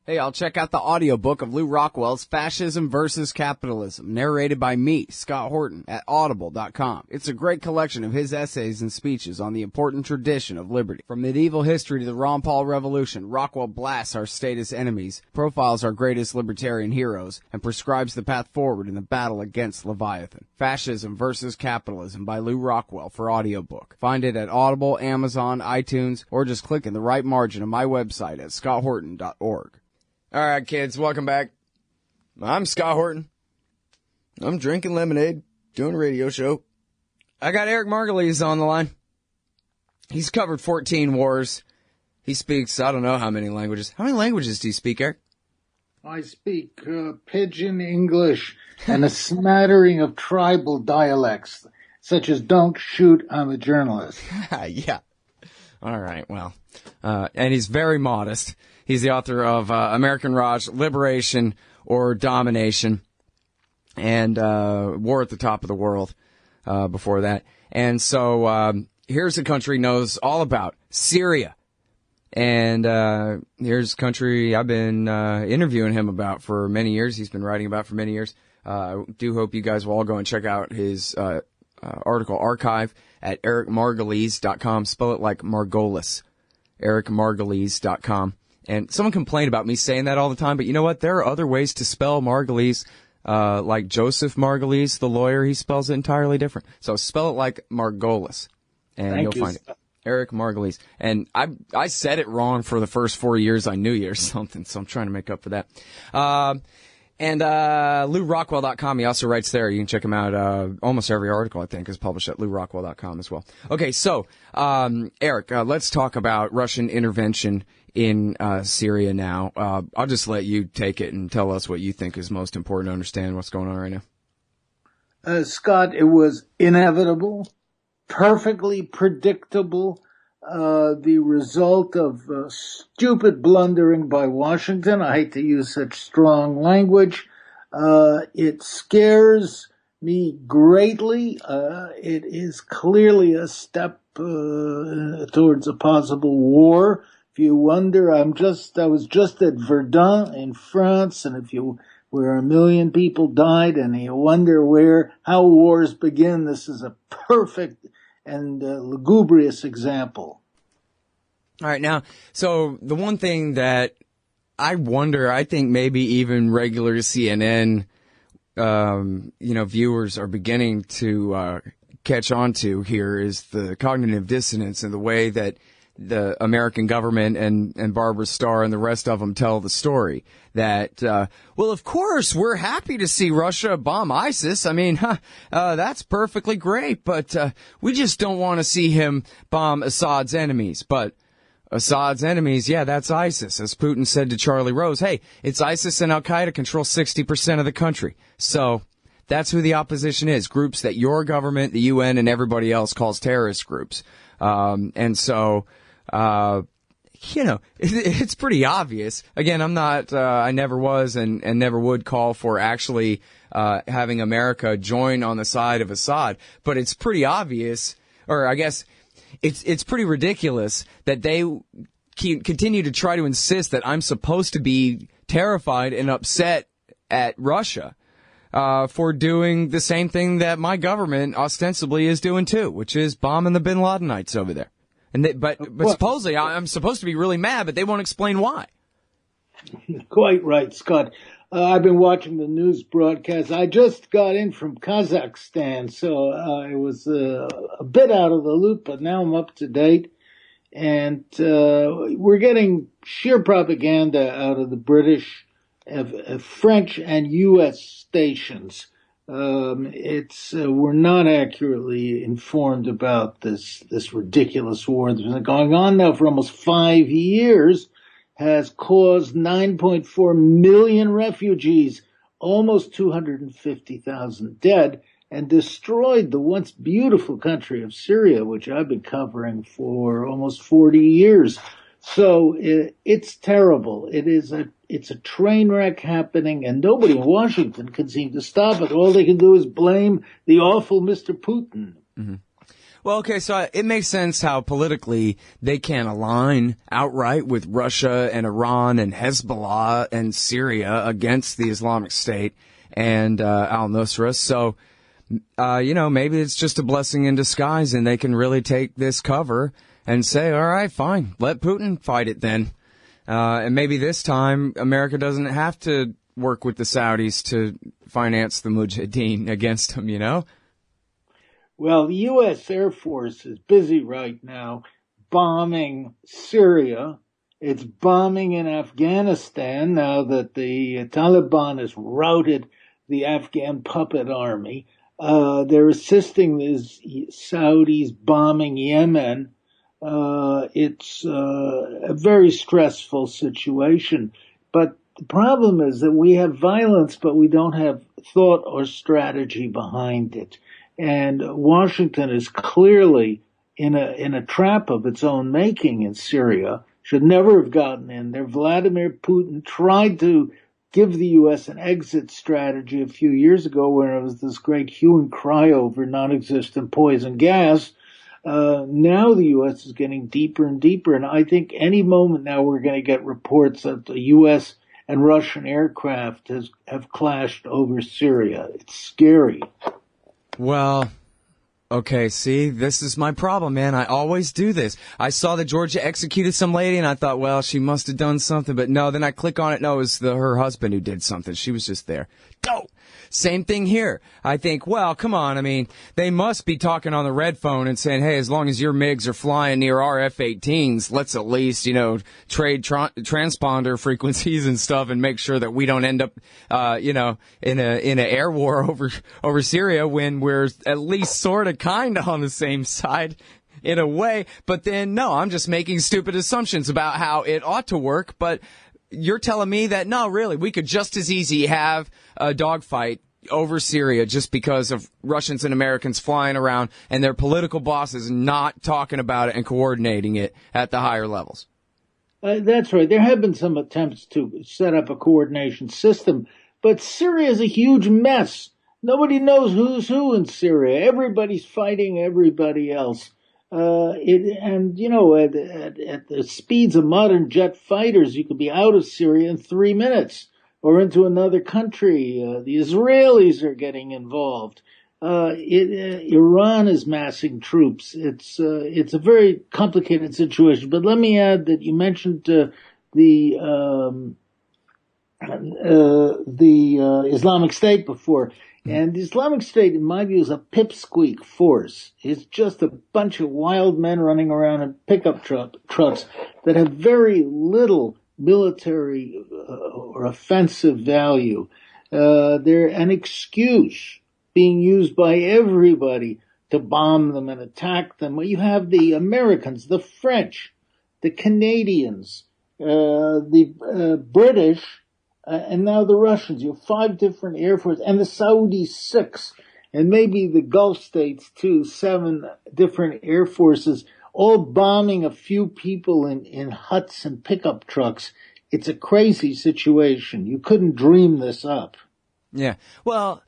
Hey, I'll check out the audiobook of Lou Rockwell's Fascism versus Capitalism, narrated by me, Scott Horton, at audible.com. It's a great collection of his essays and speeches on the important tradition of liberty. From medieval history to the Ron Paul Revolution, Rockwell blasts our statist enemies, profiles our greatest libertarian heroes, and prescribes the path forward in the battle against Leviathan. Fascism versus Capitalism by Lou Rockwell for audiobook. Find it at Audible, Amazon, iTunes, or just click in the right margin of my website at scotthorton.org. All right, kids, welcome back. I'm Scott Horton. I'm drinking lemonade, doing a radio show. I got Eric Margolis on the line. He's covered 14 wars. He speaks, I don't know how many languages. How many languages do you speak, Eric? I speak Pidgin English and a smattering of tribal dialects, such as "Don't shoot, I'm a journalist." Yeah. All right, well. And he's very modest. He's the author of American Raj, Liberation or Domination, and War at the Top of the World before that. And so here's a country he knows all about, Syria. And here's a country I've been interviewing him about for many years. He's been writing about for many years. I do hope you guys will all go and check out his article archive at ericmargolis.com. Spell it like Margolis, ericmargolis.com. And someone complained about me saying that all the time, but you know what? There are other ways to spell Margolis, like Joseph Margolis, the lawyer. He spells it entirely different. So spell it like Margolis, and you'll find it. Eric Margolis. And I said it wrong for the first 4 years I knew you or something, so I'm trying to make up for that. And LouRockwell.com, he also writes there. You can check him out. Almost every article, I think, is published at LouRockwell.com as well. Okay, so, Eric, let's talk about Russian intervention in Syria now. I'll just let you take it and tell us what you think is most important to understand what's going on right now. Scott, it was inevitable, perfectly predictable, the result of stupid blundering by Washington. I hate to use such strong language. It scares me greatly. It is clearly a step towards a possible war. If you wonder, I was just at Verdun in France, and where 1 million people died, and you wonder how wars begin, this is a perfect and lugubrious example. All right, now, so the one thing that I wonder, I think maybe even regular CNN, viewers are beginning to catch on to here is the cognitive dissonance and the way that the American government and Barbara Starr and the rest of them tell the story that, well, of course, we're happy to see Russia bomb ISIS. I mean, that's perfectly great, but we just don't want to see him bomb Assad's enemies. But Assad's enemies, yeah, that's ISIS. As Putin said to Charlie Rose, hey, it's ISIS and Al-Qaeda control 60% of the country. So that's who the opposition is, groups that your government, the UN, and everybody else calls terrorist groups. It's pretty obvious. Again, I never was and never would call for actually having America join on the side of Assad, but it's pretty obvious, or I guess it's pretty ridiculous that they continue to try to insist that I'm supposed to be terrified and upset at Russia for doing the same thing that my government ostensibly is doing too, which is bombing the bin Ladenites over there. But supposedly I'm supposed to be really mad, but they won't explain why. Quite right, Scott. I've been watching the news broadcast. I just got in from Kazakhstan, so I was a bit out of the loop, but now I'm up to date. And we're getting sheer propaganda out of the British, French, and U.S. stations. We're not accurately informed about this ridiculous war that's been going on now for almost 5 years, has caused 9.4 million refugees, almost 250,000 dead, and destroyed the once beautiful country of Syria, which I've been covering for almost 40 years. So it's terrible. It's a train wreck happening, and nobody in Washington can seem to stop it. All they can do is blame the awful Mr. Putin. Mm-hmm. Well, okay, so it makes sense how politically they can't align outright with Russia and Iran and Hezbollah and Syria against the Islamic State and al-Nusra. So, maybe it's just a blessing in disguise and they can really take this cover and say, all right, fine, let Putin fight it then. And maybe this time America doesn't have to work with the Saudis to finance the Mujahideen against them, Well, the U.S. Air Force is busy right now bombing Syria. It's bombing in Afghanistan now that the Taliban has routed the Afghan puppet army. They're assisting the Saudis bombing Yemen. It's a very stressful situation. But the problem is that we have violence, but we don't have thought or strategy behind it. And Washington is clearly in a trap of its own making in Syria. Should never have gotten in there. Vladimir Putin tried to give the U.S. an exit strategy a few years ago when it was this great hue and cry over non-existent poison gas. Now the U.S. is getting deeper and deeper. And I think any moment now we're going to get reports that the U.S. and Russian aircraft have clashed over Syria. It's scary. Well, okay, see, this is my problem, man. I always do this. I saw that Georgia executed some lady, and I thought, well, she must have done something. But no, then I click on it. No, it was her husband who did something. She was just there. Go! Same thing here. I think, well, come on. I mean, they must be talking on the red phone and saying, hey, as long as your MiGs are flying near our F-18s, let's at least, trade transponder frequencies and stuff and make sure that we don't end up, in an air war over Syria when we're at least sort of kind of on the same side in a way. But then, no, I'm just making stupid assumptions about how it ought to work. But you're telling me that, no, really, we could just as easy have a dogfight over Syria just because of Russians and Americans flying around and their political bosses not talking about it and coordinating it at the higher levels. That's right. There have been some attempts to set up a coordination system, but Syria is a huge mess. Nobody knows who's who in Syria. Everybody's fighting everybody else. At the speeds of modern jet fighters, you could be out of Syria in 3 minutes or into another country. The Israelis are getting involved. Iran is massing troops. It's a very complicated situation. But let me add that you mentioned the Islamic State before. And the Islamic State, in my view, is a pipsqueak force. It's just a bunch of wild men running around in pickup trucks that have very little military or offensive value. They're an excuse being used by everybody to bomb them and attack them. Well, you have the Americans, the French, the Canadians, the British, and now the Russians. You have 5 different air forces, and the Saudis 6, and maybe the Gulf states too, 7 different air forces, all bombing a few people in huts and pickup trucks. It's a crazy situation. You couldn't dream this up. Yeah. Well,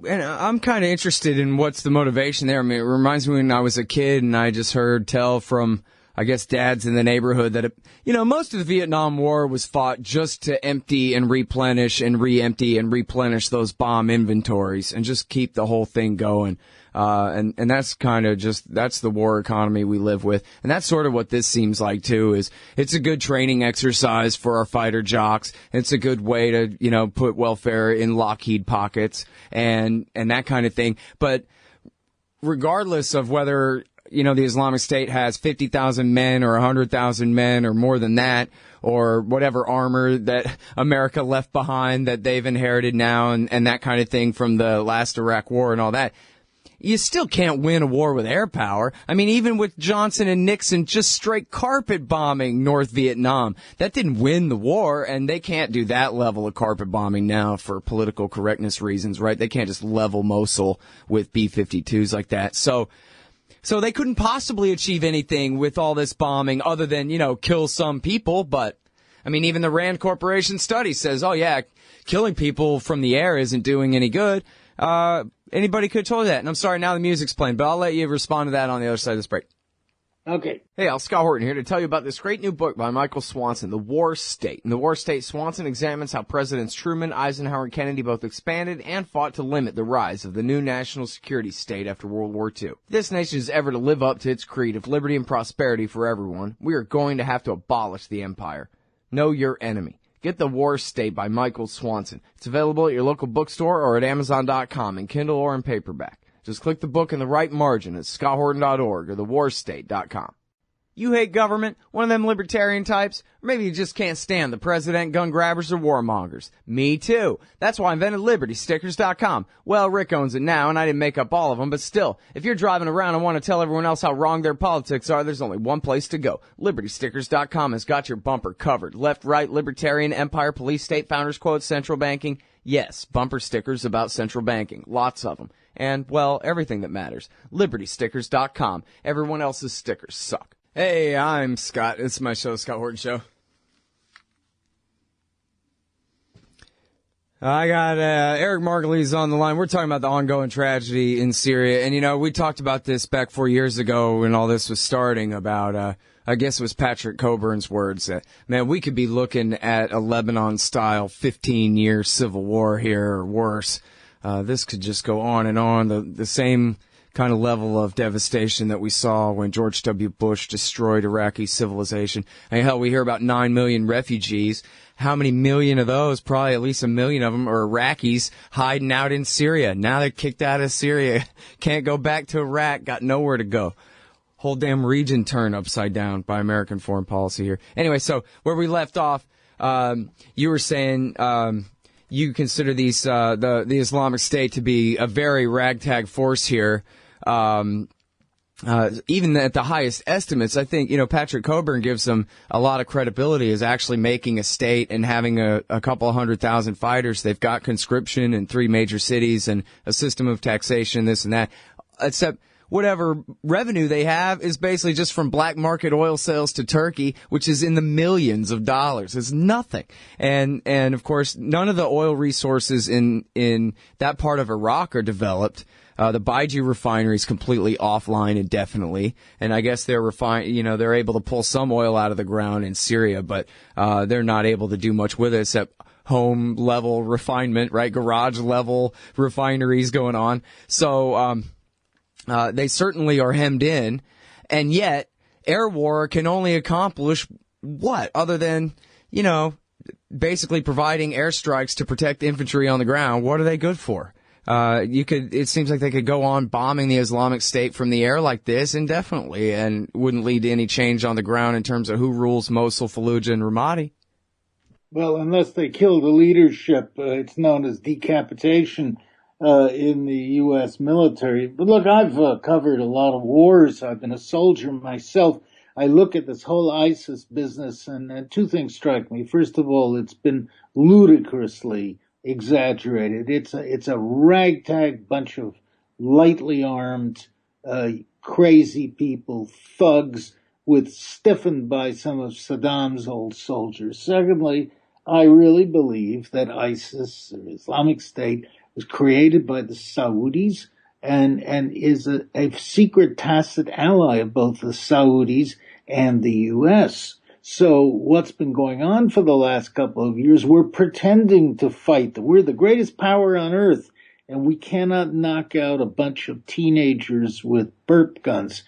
and I'm kind of interested in what's the motivation there. I mean, it reminds me when I was a kid and I just heard tell from, I guess, dads in the neighborhood that, most of the Vietnam War was fought just to empty and replenish and re-empty and replenish those bomb inventories and just keep the whole thing going. And that's kind of that's the war economy we live with. And that's sort of what this seems like too, is it's a good training exercise for our fighter jocks. It's a good way to, put welfare in Lockheed pockets and that kind of thing. But regardless of whether, the Islamic State has 50,000 men or 100,000 men or more than that, or whatever armor that America left behind that they've inherited now and that kind of thing from the last Iraq war and all that, you still can't win a war with air power. I mean, even with Johnson and Nixon just straight carpet bombing North Vietnam, that didn't win the war, and they can't do that level of carpet bombing now for political correctness reasons, right? They can't just level Mosul with B-52s like that. So they couldn't possibly achieve anything with all this bombing other than, kill some people. But, I mean, even the Rand Corporation study says, oh, yeah, killing people from the air isn't doing any good. Anybody could have told you that. And I'm sorry, now the music's playing, but I'll let you respond to that on the other side of this break. Okay. Hey, Scott Horton here to tell you about this great new book by Michael Swanson, The War State. In The War State, Swanson examines how Presidents Truman, Eisenhower, and Kennedy both expanded and fought to limit the rise of the new national security state after World War II. If this nation is ever to live up to its creed of liberty and prosperity for everyone, we are going to have to abolish the empire. Know your enemy. Get The War State by Michael Swanson. It's available at your local bookstore or at Amazon.com in Kindle or in paperback. Just click the book in the right margin at scotthorton.org or thewarstate.com. You hate government? One of them libertarian types? Or maybe you just can't stand the president, gun grabbers, or warmongers. Me too. That's why I invented LibertyStickers.com. Well, Rick owns it now, and I didn't make up all of them, but still, if you're driving around and want to tell everyone else how wrong their politics are, there's only one place to go. LibertyStickers.com has got your bumper covered. Left, right, libertarian, empire, police, state, founders quotes, central banking. Yes, bumper stickers about central banking. Lots of them. And, well, everything that matters. LibertyStickers.com. Everyone else's stickers suck. Hey, I'm Scott. It's my show, Scott Horton Show. I got Eric Margolis on the line. We're talking about the ongoing tragedy in Syria. And, you know, we talked about this back 4 years ago when all this was starting about, I guess it was Patrick Coburn's words that, man, we could be looking at a Lebanon-style 15-year civil war here or worse. This could just go on and on. The same kind of level of devastation that we saw when George W. Bush destroyed Iraqi civilization. I mean, hell, we hear about 9 million refugees. How many million of those, probably at least a million of them, are Iraqis hiding out in Syria? Now they're kicked out of Syria. Can't go back to Iraq. Got nowhere to go. Whole damn region turned upside down by American foreign policy here. Anyway, so where we left off, you were saying you consider these the Islamic State to be a very ragtag force here. Even at the highest estimates, I think, you know, Patrick Coburn gives them a lot of credibility as actually making a state and having a couple 100,000 fighters. They've got conscription in 3 major cities and a system of taxation, this and that. Except whatever revenue they have is basically just from black market oil sales to Turkey, which is in the millions of dollars. It's nothing. And of course, none of the oil resources in that part of Iraq are developed. The Baiju refinery is completely offline indefinitely, and I guess they're able to pull some oil out of the ground in Syria, but they're not able to do much with it except home level refinement, right? Garage level refineries going on. So they certainly are hemmed in, and yet air war can only accomplish what other than, you know, basically providing airstrikes to protect infantry on the ground. What are they good for? It seems like they could go on bombing the Islamic State from the air like this indefinitely and wouldn't lead to any change on the ground in terms of who rules Mosul, Fallujah, and Ramadi. Well, unless they kill the leadership, it's known as decapitation in the U.S. military. But look, I've covered a lot of wars. I've been a soldier myself. I look at this whole ISIS business, and 2 things strike me. First of all, it's been ludicrously exaggerated. It's a ragtag bunch of lightly armed, crazy people, thugs, stiffened by some of Saddam's old soldiers. Secondly, I really believe that ISIS, or Islamic State, was created by the Saudis and is a secret tacit ally of both the Saudis and the U.S. So what's been going on for the last couple of years, we're pretending to fight. We're the greatest power on earth, and we cannot knock out a bunch of teenagers with burp guns.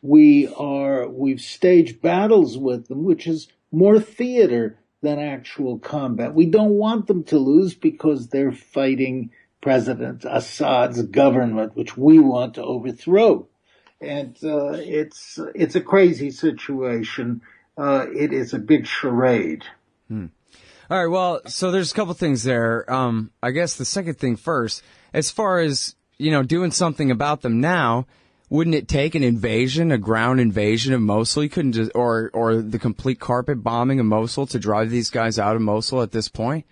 We've staged battles with them, which is more theater than actual combat. We don't want them to lose because they're fighting President Assad's government, which we want to overthrow. And it's a crazy situation. It is a big charade. All right, well, so there's a couple things there. I guess the second thing first, as far as, you know, doing something about them now, wouldn't it take an invasion, a ground invasion of Mosul? You couldn't just, or the complete carpet bombing of Mosul to drive these guys out of Mosul at this point?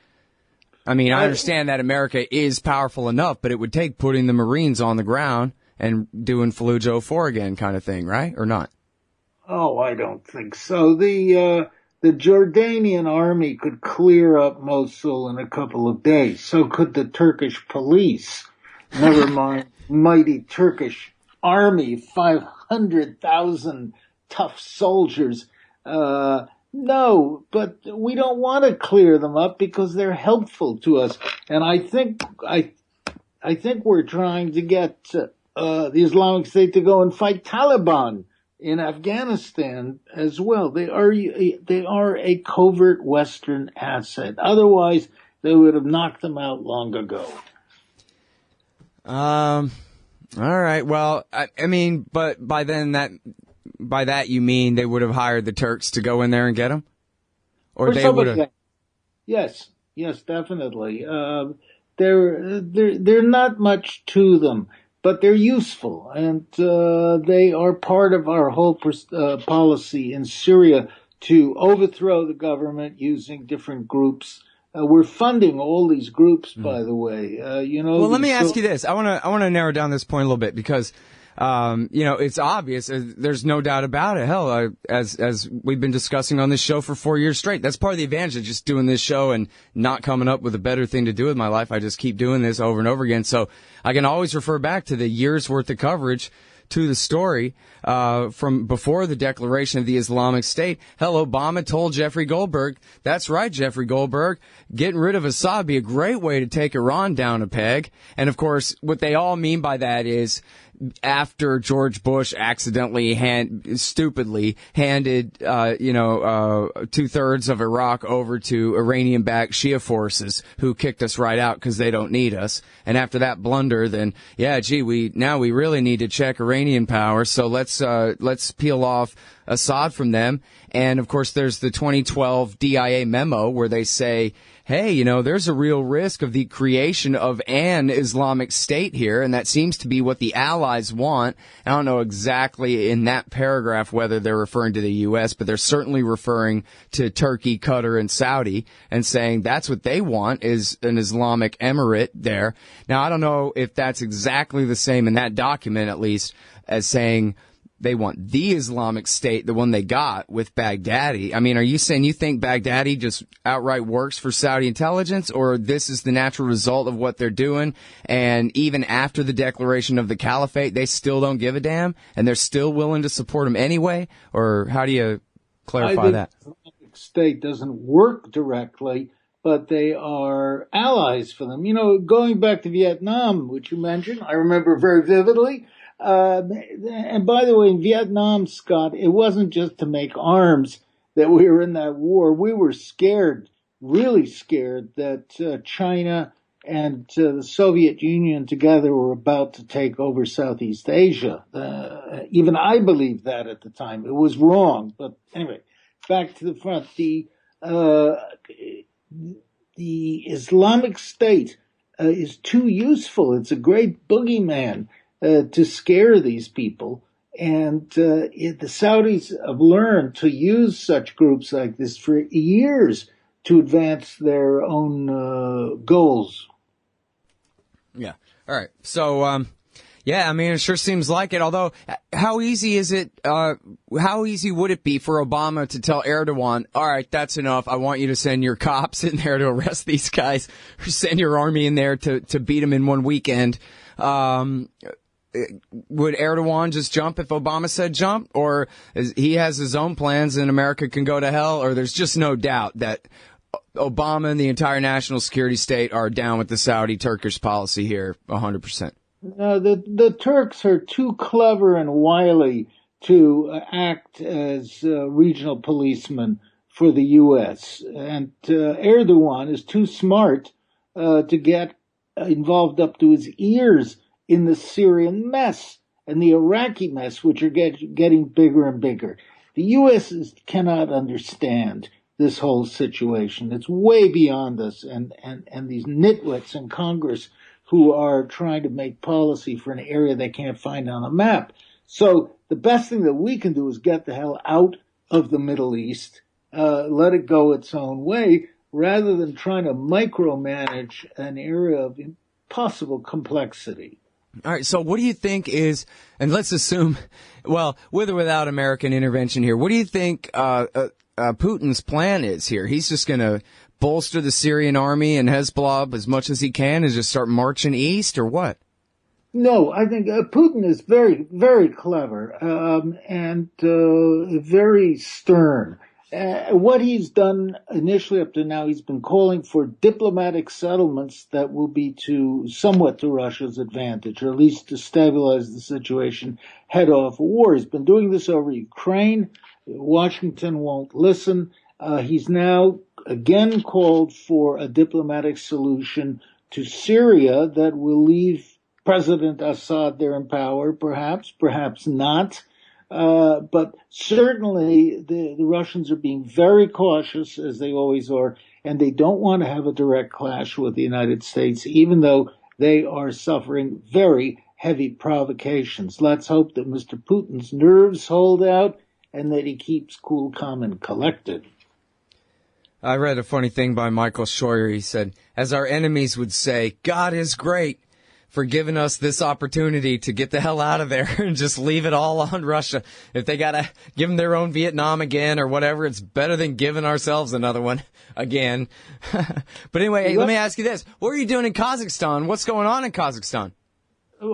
I mean, I understand that America is powerful enough, but it would take putting the Marines on the ground and doing Fallujah 04 again kind of thing, right? Or not? Oh, I don't think so. The Jordanian army could clear up Mosul in a couple of days. So could the Turkish police. Never mind mighty Turkish army, 500,000 tough soldiers. No, but we don't want to clear them up because they're helpful to us. And I think we're trying to get the Islamic State to go and fight Taliban in Afghanistan as well. They are a covert Western asset. Otherwise, they would have knocked them out long ago. All right. Well, I mean, but by that you mean they would have hired the Turks to go in there and get them, or they would have? Yes, definitely. They're not much to them, but they're useful, and they are part of our whole policy in Syria to overthrow the government using different groups. We're funding all these groups, by the way. Well, let me ask you this. I want to narrow down this point a little bit because, it's obvious. There's no doubt about it. Hell, as we've been discussing on this show for 4 years straight, that's part of the advantage of just doing this show and not coming up with a better thing to do with my life. I just keep doing this over and over again. So I can always refer back to the year's worth of coverage to the story from before the declaration of the Islamic State. Hell, Obama told Jeffrey Goldberg, that's right, Jeffrey Goldberg, getting rid of Assad would be a great way to take Iran down a peg. And, of course, what they all mean by that is after George Bush accidentally stupidly handed, 2/3 of Iraq over to Iranian-backed Shia forces who kicked us right out because they don't need us. And after that blunder, then, we really need to check Iranian power. So let's peel off Assad from them. And of course, there's the 2012 DIA memo where they say, hey, there's a real risk of the creation of an Islamic State here, and that seems to be what the allies want. I don't know exactly in that paragraph whether they're referring to the U.S., but they're certainly referring to Turkey, Qatar, and Saudi, and saying that's what they want is an Islamic emirate there. Now, I don't know if that's exactly the same in that document, at least, as saying they want the Islamic State, the one they got with Baghdadi. I mean, are you saying you think Baghdadi just outright works for Saudi intelligence, or this is the natural result of what they're doing, and even after the declaration of the caliphate, they still don't give a damn, and they're still willing to support him anyway? Or how do you clarify that? The Islamic State doesn't work directly, but they are allies for them. Going back to Vietnam, which you mentioned, I remember very vividly. And by the way, in Vietnam, Scott, it wasn't just to make arms that we were in that war. We were scared, really scared, that China and the Soviet Union together were about to take over Southeast Asia. Even I believed that at the time. It was wrong. But anyway, back to the front. The Islamic State is too useful. It's a great boogeyman to scare these people. And the Saudis have learned to use such groups like this for years to advance their own goals. Yeah. All right. So, it sure seems like it. Although, how easy is it? How easy would it be for Obama to tell Erdogan, all right, that's enough. I want you to send your cops in there to arrest these guys, or send your army in there to beat them in one weekend? Would Erdogan just jump if Obama said jump? Or he has his own plans and America can go to hell? Or there's just no doubt that Obama and the entire national security state are down with the Saudi-Turkish policy here 100%? No, the Turks are too clever and wily to act as regional policemen for the U.S. And Erdogan is too smart to get involved up to his ears in the Syrian mess and the Iraqi mess, which are getting bigger and bigger. The U.S. cannot understand this whole situation. It's way beyond us, and these nitwits in Congress who are trying to make policy for an area they can't find on a map. So the best thing that we can do is get the hell out of the Middle East, let it go its own way, rather than trying to micromanage an area of impossible complexity. All right, so what do you think is, and let's assume, well, with or without American intervention here, what do you think Putin's plan is here? He's just going to bolster the Syrian army and Hezbollah as much as he can and just start marching east, or what? No, I think Putin is very, very clever and very stern. What he's done initially up to now, he's been calling for diplomatic settlements that will be somewhat to Russia's advantage, or at least to stabilize the situation, head off a war. He's been doing this over Ukraine. Washington won't listen. He's now again called for a diplomatic solution to Syria that will leave President Assad there in power, perhaps not. But certainly the Russians are being very cautious, as they always are, and they don't want to have a direct clash with the United States, even though they are suffering very heavy provocations. Let's hope that Mr. Putin's nerves hold out and that he keeps cool, calm, and collected. I read a funny thing by Michael Scheuer. He said, as our enemies would say, God is great for giving us this opportunity to get the hell out of there and just leave it all on Russia. If they got to give them their own Vietnam again or whatever, it's better than giving ourselves another one again. But anyway, hey, let me ask you this. What are you doing in Kazakhstan? What's going on in Kazakhstan?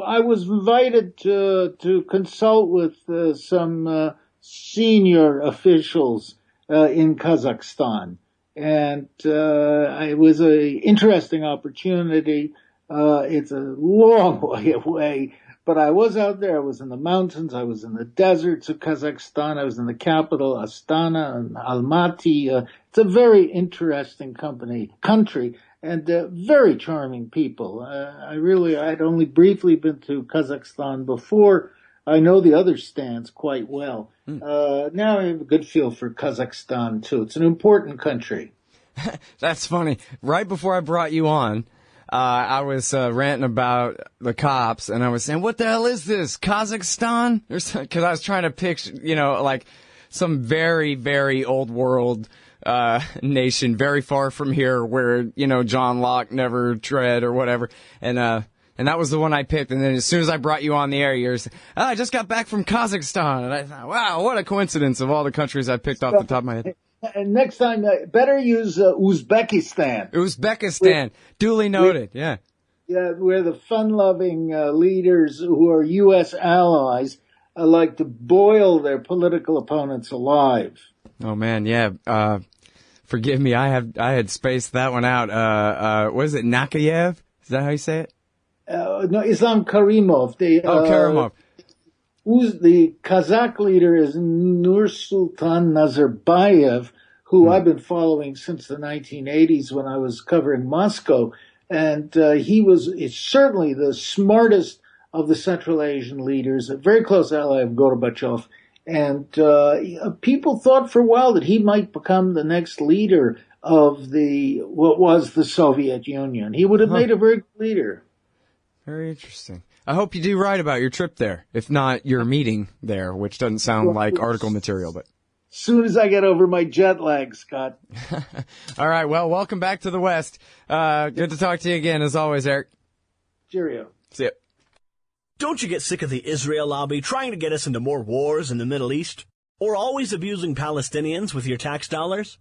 I was invited to consult with some senior officials in Kazakhstan. And it was an interesting opportunity. It's a long way away, but I was out there. I was in the mountains. I was in the deserts of Kazakhstan. I was in the capital, Astana and Almaty. It's a very interesting country, and very charming people. I'd only briefly been to Kazakhstan before. I know the other stands quite well. Now I have a good feel for Kazakhstan, too. It's an important country. That's funny. Right before I brought you on, I was ranting about the cops, and I was saying, what the hell is this, Kazakhstan? Because I was trying to picture, like some very, very old world nation, very far from here, where, John Locke never tread or whatever. And that was the one I picked. And then as soon as I brought you on the air, you're saying, I just got back from Kazakhstan. And I thought, wow, what a coincidence of all the countries I picked off the top of my head. And next time, better use Uzbekistan. Uzbekistan, duly noted, yeah. Yeah, where the fun-loving leaders who are U.S. allies like to boil their political opponents alive. Oh, man, yeah. Forgive me, I had spaced that one out. What is it, Nakayev? Is that how you say it? No, Islam Karimov. Karimov. The Kazakh leader is Nursultan Nazarbayev, who I've been following since the 1980s when I was covering Moscow. And he is certainly the smartest of the Central Asian leaders, a very close ally of Gorbachev. And people thought for a while that he might become the next leader of what was the Soviet Union. He would have made a very good leader. Very interesting. I hope you do right about your trip there, if not your meeting there, which doesn't sound like article material, but. As soon as I get over my jet lag, Scott. All right, well, welcome back to the West. Good to talk to you again, as always, Eric. Cheerio. See ya. Don't you get sick of the Israel lobby trying to get us into more wars in the Middle East? Or always abusing Palestinians with your tax dollars?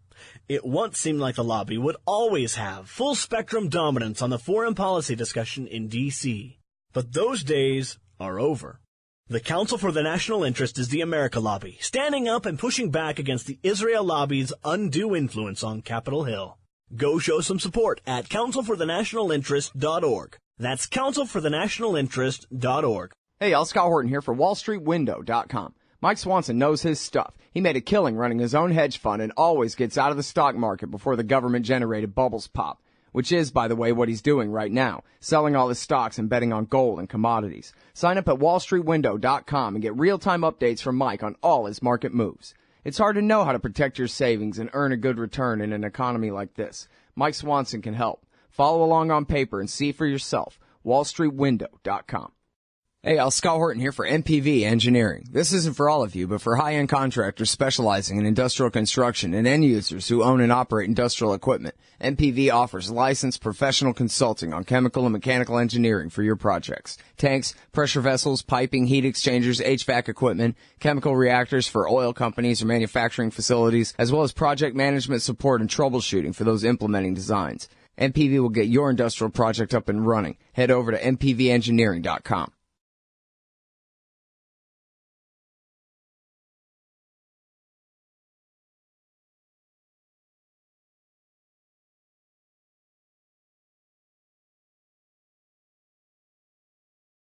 It once seemed like the lobby would always have full-spectrum dominance on the foreign policy discussion in D.C., but those days are over. The Council for the National Interest is the America lobby, standing up and pushing back against the Israel lobby's undue influence on Capitol Hill. Go show some support at councilforthenationalinterest.org. That's councilforthenationalinterest.org. Hey, y'all, Scott Horton here for WallStreetWindow.com. Mike Swanson knows his stuff. He made a killing running his own hedge fund and always gets out of the stock market before the government-generated bubbles pop. Which is, by the way, what he's doing right now, selling all his stocks and betting on gold and commodities. Sign up at wallstreetwindow.com and get real-time updates from Mike on all his market moves. It's hard to know how to protect your savings and earn a good return in an economy like this. Mike Swanson can help. Follow along on paper and see for yourself. wallstreetwindow.com. Hey, Scott Horton here for MPV Engineering. This isn't for all of you, but for high-end contractors specializing in industrial construction and end users who own and operate industrial equipment. MPV offers licensed professional consulting on chemical and mechanical engineering for your projects. Tanks, pressure vessels, piping, heat exchangers, HVAC equipment, chemical reactors for oil companies or manufacturing facilities, as well as project management support and troubleshooting for those implementing designs. MPV will get your industrial project up and running. Head over to mpvengineering.com.